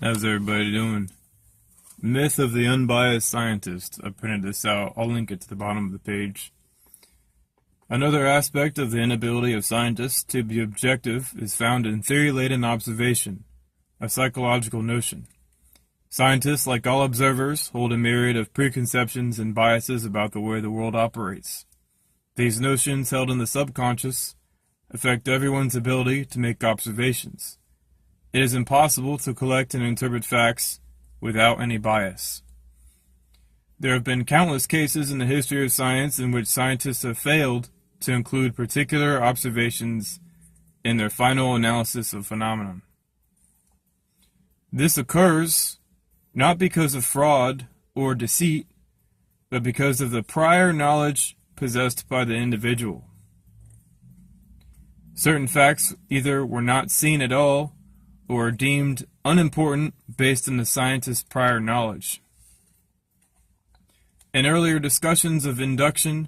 How's everybody doing? Myth of the Unbiased Scientist. I printed this out. I'll link it to the bottom of the page. Another aspect of the inability of scientists to be objective is found in theory-laden observation, a psychological notion. Scientists, like all observers, hold a myriad of preconceptions and biases about the way the world operates. These notions, held in the subconscious, affect everyone's ability to make observations. It is impossible to collect and interpret facts without any bias. There have been countless cases in the history of science in which scientists have failed to include particular observations in their final analysis of phenomena. This occurs not because of fraud or deceit, but because of the prior knowledge possessed by the individual. Certain facts either were not seen at all or are deemed unimportant based on the scientist's prior knowledge. In earlier discussions of induction,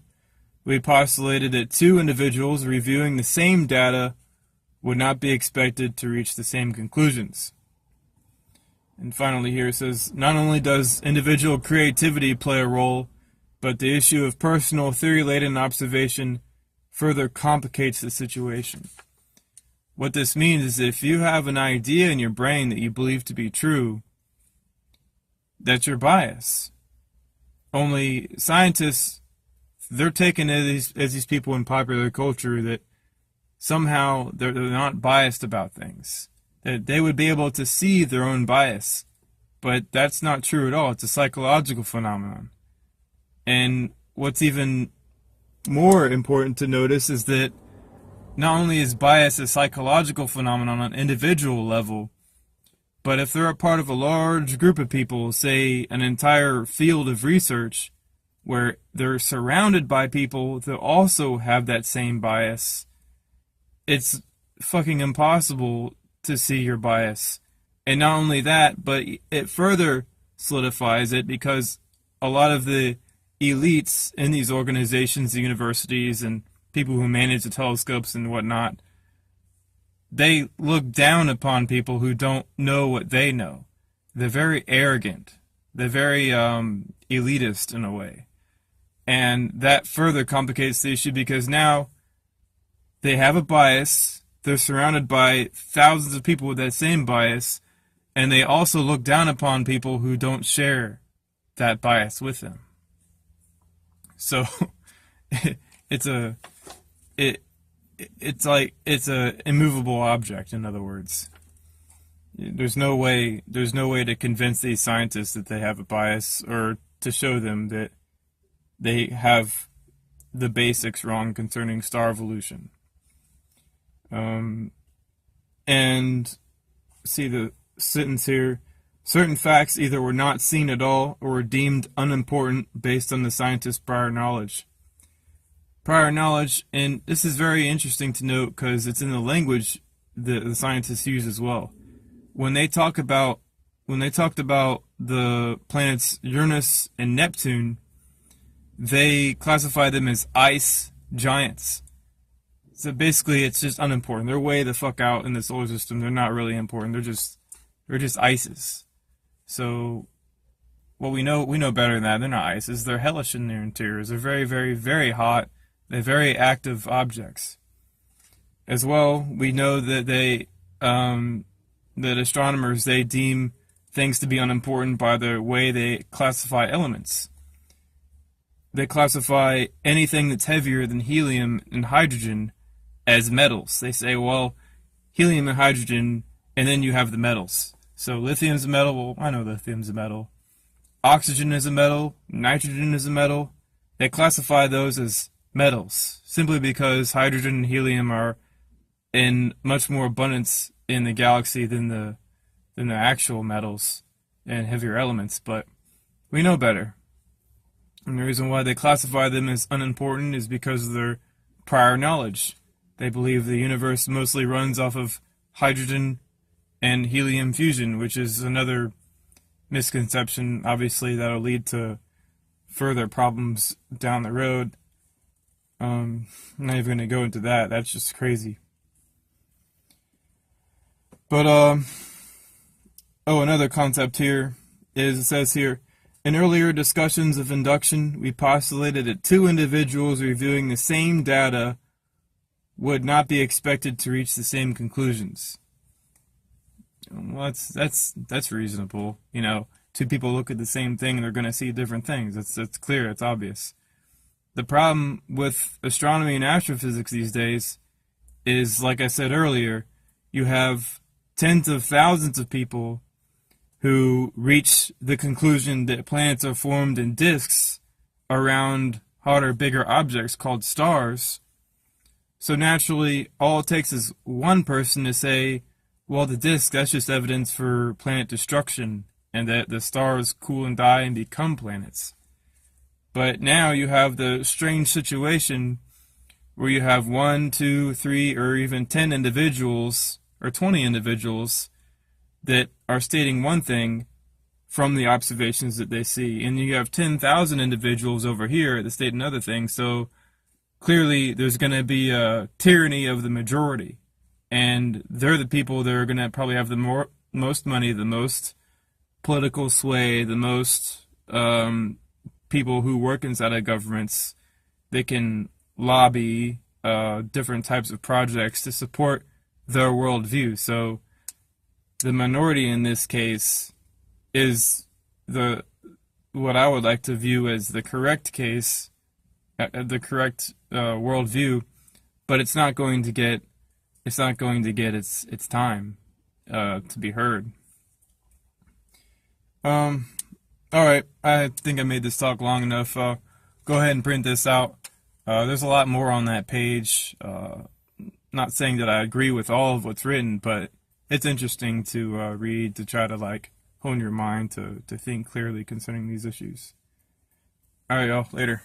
we postulated that two individuals reviewing the same data would not be expected to reach the same conclusions. And finally here it says, not only does individual creativity play a role, but the issue of personal theory-laden observation further complicates the situation. What this means is if you have an idea in your brain that you believe to be true, that's your bias. Only scientists, they're taken as these people in popular culture that somehow they're not biased about things. That they would be able to see their own bias. But that's not true at all. It's a psychological phenomenon. And what's even more important to notice is that not only is bias a psychological phenomenon on an individual level, but if they're a part of a large group of people, say an entire field of research, where they're surrounded by people that also have that same bias, it's fucking impossible to see your bias. And not only that, but it further solidifies it because a lot of the elites in these organizations, the universities, and people who manage the telescopes and whatnot, they look down upon people who don't know what they know. They're very arrogant. They're very elitist in a way. And that further complicates the issue because now they have a bias. They're surrounded by thousands of people with that same bias. And they also look down upon people who don't share that bias with them. So it's a immovable object, in other words. There's no way to convince these scientists that they have a bias or to show them that they have the basics wrong concerning star evolution. And see the sentence here. Certain facts either were not seen at all or were deemed unimportant based on the scientist's prior knowledge. Prior knowledge, and this is very interesting to note because it's in the language that the scientists use as well. When they talked about the planets Uranus and Neptune, they classify them as ice giants. So basically, it's just unimportant. They're way the fuck out in the solar system. They're not really important. They're just ices. So, what we know better than that. They're not ices. They're hellish in their interiors. They're very, very, very hot. They're very active objects. As well, we know that that astronomers, they deem things to be unimportant by the way they classify elements. They classify anything that's heavier than helium and hydrogen as metals. They say, well, helium and hydrogen, and then you have the metals. So lithium's a metal. Well, I know lithium's a metal. Oxygen is a metal. Nitrogen is a metal. They classify those as metals simply because hydrogen and helium are in much more abundance in the galaxy than the actual metals and heavier elements. But we know better. And the reason why they classify them as unimportant is because of their prior knowledge. They believe the universe mostly runs off of hydrogen and helium fusion, which is another misconception, obviously, that'll lead to further problems down the road. I'm not even going to go into that. That's just crazy. But Oh, another concept here is, it says here, in earlier discussions of induction, we postulated that two individuals reviewing the same data would not be expected to reach the same conclusions. Well, that's reasonable. You know, two people look at the same thing and they're going to see different things. That's clear. It's obvious. The problem with astronomy and astrophysics these days is, like I said earlier, you have tens of thousands of people who reach the conclusion that planets are formed in disks around hotter, bigger objects called stars. So naturally, all it takes is one person to say, well, the disk, that's just evidence for planet destruction, and that the stars cool and die and become planets. But now you have the strange situation where you have 1, 2, 3, or even 10 individuals, or 20 individuals, that are stating one thing from the observations that they see. And you have 10,000 individuals over here that state another thing. So clearly there's going to be a tyranny of the majority. And they're the people that are going to probably have the most money, the most political sway, the most people who work inside of governments. They can lobby different types of projects to support their worldview. So the minority in this case is what I would like to view as the correct case, the correct worldview, but it's not going to get its time to be heard. All right, I think I made this talk long enough. Go ahead and print this out. There's a lot more on that page. Not saying that I agree with all of what's written, but it's interesting to read, to try to hone your mind to think clearly concerning these issues. All right, y'all, later.